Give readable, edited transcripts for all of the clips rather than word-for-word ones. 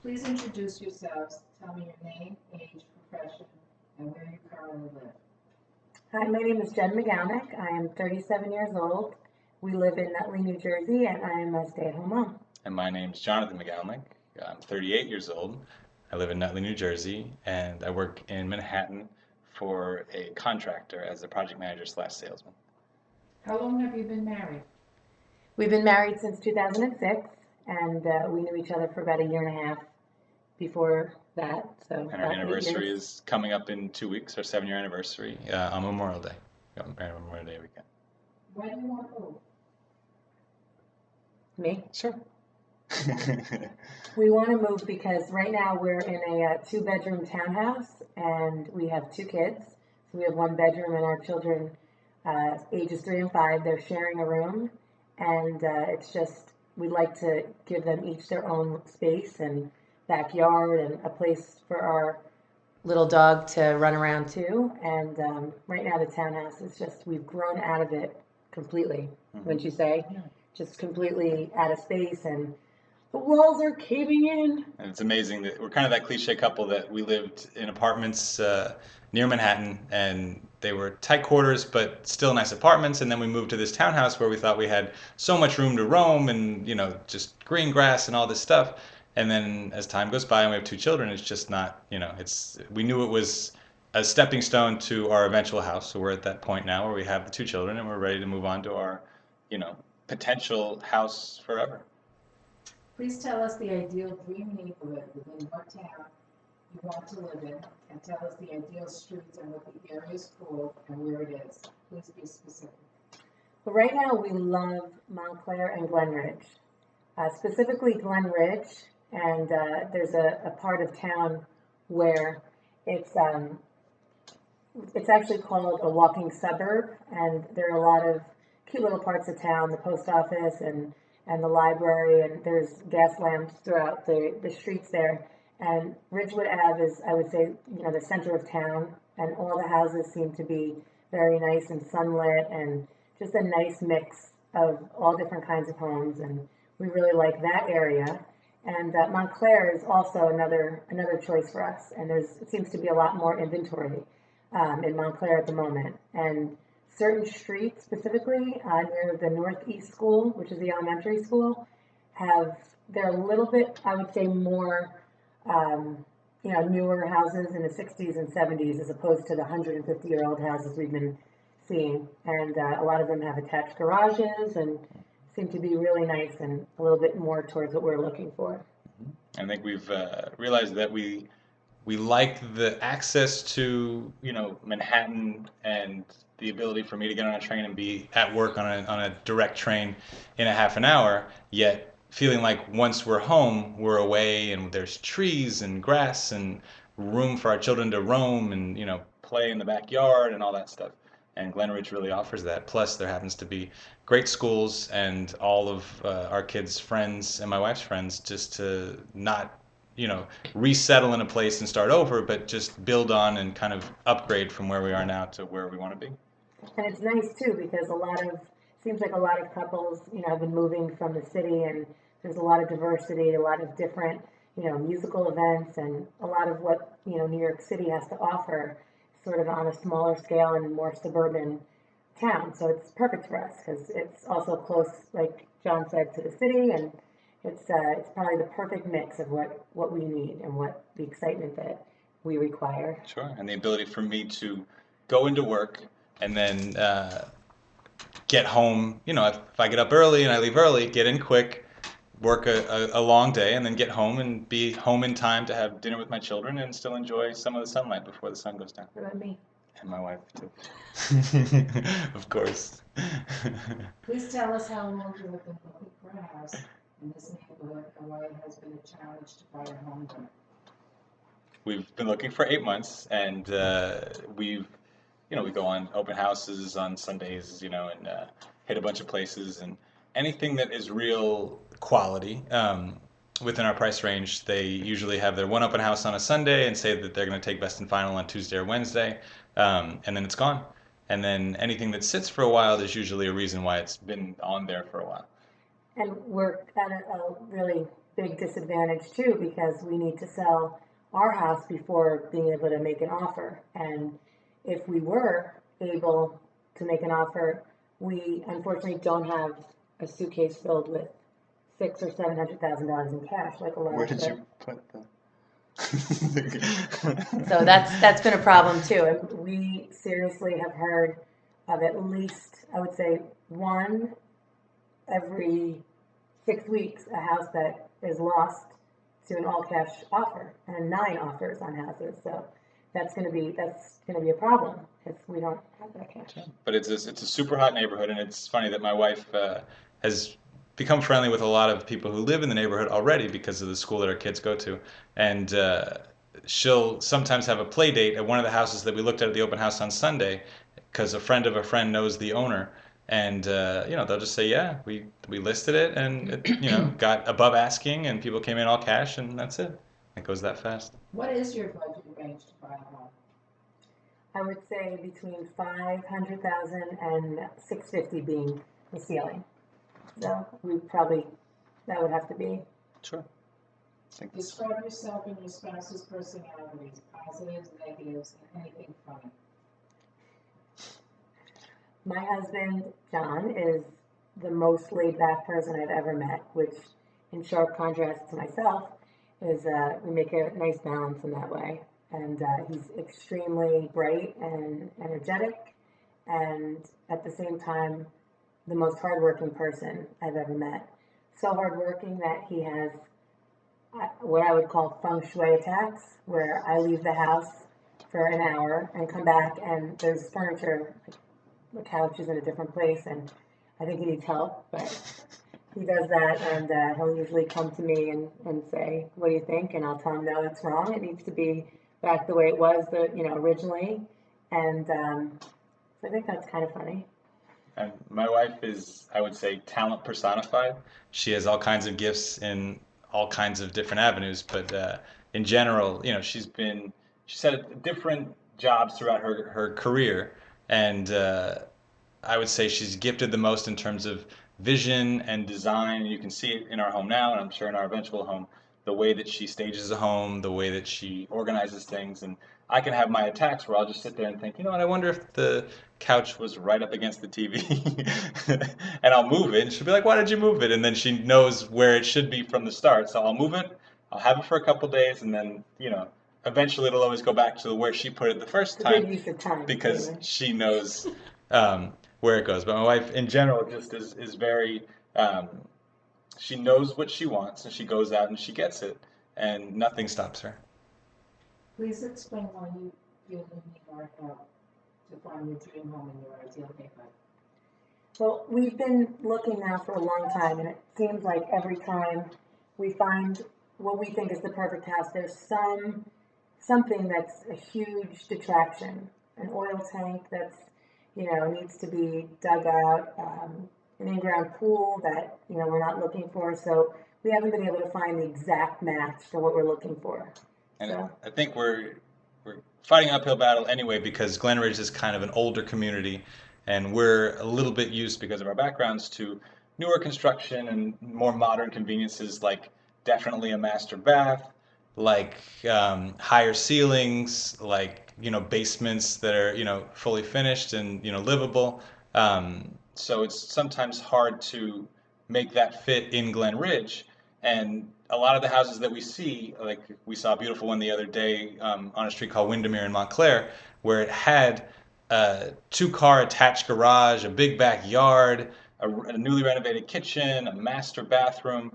Please introduce yourselves. Tell me your name, age, profession, and where you currently live. Hi, my name is Jen Magalnick. I am 37 years old. We live in Nutley, New Jersey, and I am a stay-at-home mom. And my name's Jonathan Magalnick. I'm 38 years old. I live in Nutley, New Jersey, and I work in Manhattan for a contractor as a project manager slash salesman. How long have you been married? We've been married since 2006, and we knew each other for about a year and a half before that. So And our about 8 anniversary years. is coming up in 2 weeks, our 7-year anniversary on Memorial Day. We got married on Memorial Day weekend. Why do you want to move? Me. Sure. We want to move because right now we're in a two-bedroom townhouse, and we have two kids. So we have one bedroom, and our children, ages 3 and 5, they're sharing a room, and it's just we'd like to give them each their own space and backyard and a place for our little dog to run around too. And right now the townhouse is just we've grown out of it completely. Wouldn't you say? Yeah. Just completely out of space, and the walls are caving in. And it's amazing that we're kind of that cliche couple that we lived in apartments near Manhattan, and they were tight quarters, but still nice apartments. And then we moved to this townhouse where we thought we had so much room to roam and, just green grass and all this stuff. And then as time goes by and we have two children, it's just not, we knew it was a stepping stone to our eventual house. So we're at that point now where we have the two children and we're ready to move on to our, potential house forever. Please tell us the ideal dream neighborhood within what town you want to live in, and tell us the ideal streets and what the area is called and where it is. Please be specific. But right now we love Montclair and Glen Ridge, specifically Glen Ridge. And there's a part of town where it's um, it's actually called a walking suburb, and there are a lot of cute little parts of town, the post office and the library, and there's gas lamps throughout the streets there. And Ridgewood Ave is, I would say, the center of town, and all the houses seem to be very nice and sunlit, and just a nice mix of all different kinds of homes, and we really like that area. And Montclair is also another choice for us, and it seems to be a lot more inventory in Montclair at the moment. And certain streets, specifically near the Northeast School, which is the elementary school, they're a little bit, I would say, more newer houses in the 60s and 70s as opposed to the 150-year-old houses we've been seeing. And a lot of them have attached garages and seem to be really nice and a little bit more towards what we're looking for. I think we've realized that we like the access to Manhattan and the ability for me to get on a train and be at work on a direct train in a half an hour. Yet feeling like once we're home, we're away and there's trees and grass and room for our children to roam and play in the backyard and all that stuff. And Glenridge really offers that. Plus, there happens to be great schools and all of our kids' friends and my wife's friends just to not resettle in a place and start over, but just build on and kind of upgrade from where we are now to where we want to be. And it's nice too because seems like a lot of couples, have been moving from the city, and there's a lot of diversity, a lot of different, musical events, and a lot of what, New York City has to offer sort of on a smaller scale and more suburban town. So it's perfect for us because it's also close, like John said, to the city, and it's probably the perfect mix of what we need and what the excitement that we require. Sure, and the ability for me to go into work and then get home. If I get up early and I leave early, get in quick, work a long day, and then get home and be home in time to have dinner with my children and still enjoy some of the sunlight before the sun goes down. What about me? And my wife too. Of course. Please tell us how long you have been looking for a house in this neighborhood and why it has been a challenge to buy a home there. We've been looking for 8 months, and we go on open houses on Sundays, and hit a bunch of places, and anything that is real quality within our price range, they usually have their one open house on a Sunday and say that they're going to take best and final on Tuesday or Wednesday, and then it's gone. And then anything that sits for a while, there's usually a reason why it's been on there for a while. And we're at a really big disadvantage too, because we need to sell our house before being able to make an offer. And if we were able to make an offer, we unfortunately don't have a suitcase filled with $600,000 or $700,000 in cash, like a lot Where of did the. you put the? So that's been a problem too. And we seriously have heard of at least, I would say, one every 6 weeks, a house that is lost to an all cash offer, and 9 offers on houses. So that's gonna be a problem if we don't have that cash. But it's a super hot neighborhood, and it's funny that my wife has become friendly with a lot of people who live in the neighborhood already because of the school that our kids go to, and she'll sometimes have a play date at one of the houses that we looked at the open house on Sunday, because a friend of a friend knows the owner, and they'll just say, yeah, we listed it, and it got above asking, and people came in all cash, and that's it. It goes that fast. What is your budget range to buy a home? I would say between 500,000 and 650 being the ceiling. So that would have to be. Sure. Describe yourself and your spouse's personalities, positives, negatives, and anything funny. My husband, John, is the most laid back person I've ever met, which in sharp contrast to myself is we make a nice balance in that way. And he's extremely bright and energetic, and at the same time, the most hardworking person I've ever met. So hardworking that he has what I would call feng shui attacks, where I leave the house for an hour and come back and there's furniture, the couch is in a different place, and I think he needs help, but he does that, and he'll usually come to me and say, what do you think? And I'll tell him, no, it's wrong. It needs to be back the way it was originally. And so I think that's kind of funny. And my wife is, I would say, talent personified. She has all kinds of gifts in all kinds of different avenues, but in general, she's had different jobs throughout her career, and I would say she's gifted the most in terms of vision and design. You can see it in our home now, and I'm sure in our eventual home, the way that she stages a home, the way that she organizes things. And I can have my attacks where I'll just sit there and think, I wonder if the couch was right up against the TV. And I'll move it, and she'll be like, why did you move it? And then she knows where it should be from the start. So I'll move it, I'll have it for a couple days, and then, eventually it'll always go back to where she put it the first time. Good use of time. Because anyway. She knows where it goes. But my wife, in general, just is very, she knows what she wants, and she goes out and she gets it, and nothing stops her. Please explain why you feel you need our help to find your dream home in your ideal neighborhood. Well, we've been looking now for a long time, and it seems like every time we find what we think is the perfect house, there's something that's a huge detraction. An oil tank that's, needs to be dug out, an in-ground pool that, we're not looking for. So we haven't been able to find the exact match for what we're looking for. And So I think we're fighting an uphill battle anyway, because Glen Ridge is kind of an older community, and we're a little bit used, because of our backgrounds, to newer construction and more modern conveniences, like definitely a master bath, like higher ceilings, like basements that are fully finished and livable. So it's sometimes hard to make that fit in Glen Ridge, and a lot of the houses that we see, like we saw a beautiful one the other day on a street called Windermere in Montclair, where it had a 2-car attached garage, a big backyard, a newly renovated kitchen, a master bathroom.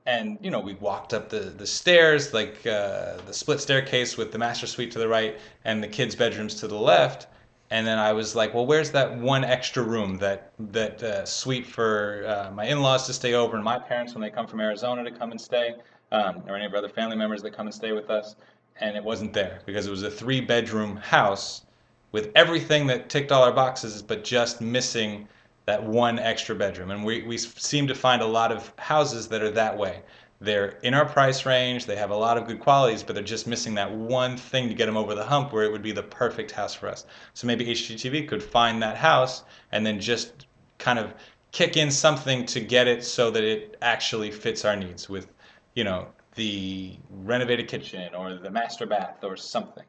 And we walked up the stairs, like the split staircase with the master suite to the right and the kids' bedrooms to the left. And then I was like, well, where's that one extra room, that suite for my in-laws to stay over, and my parents when they come from Arizona to come and stay, or any of our other family members that come and stay with us. And it wasn't there, because it was a 3-bedroom house with everything that ticked all our boxes, but just missing that one extra bedroom. And we seem to find a lot of houses that are that way. They're in our price range, they have a lot of good qualities, but they're just missing that one thing to get them over the hump where it would be the perfect house for us. So maybe HGTV could find that house and then just kind of kick in something to get it so that it actually fits our needs, with the renovated kitchen or the master bath or something.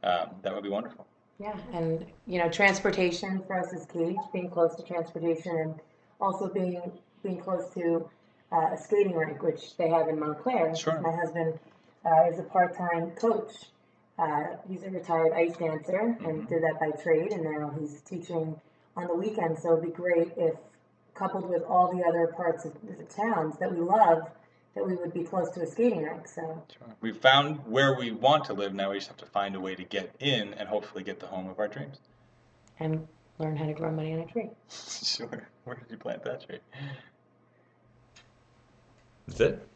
That would be wonderful. Yeah, and transportation for us is key, being close to transportation and also being close to a skating rink, which they have in Montclair. Sure. My husband is a part-time coach. He's a retired ice dancer and did that by trade, and now he's teaching on the weekends. So it'd be great if, coupled with all the other parts of the towns that we love, that we would be close to a skating rink. So Sure. We've found where we want to live. Now we just have to find a way to get in and hopefully get the home of our dreams. and learn how to grow money on a tree. Sure. Where did you plant that tree? That's it.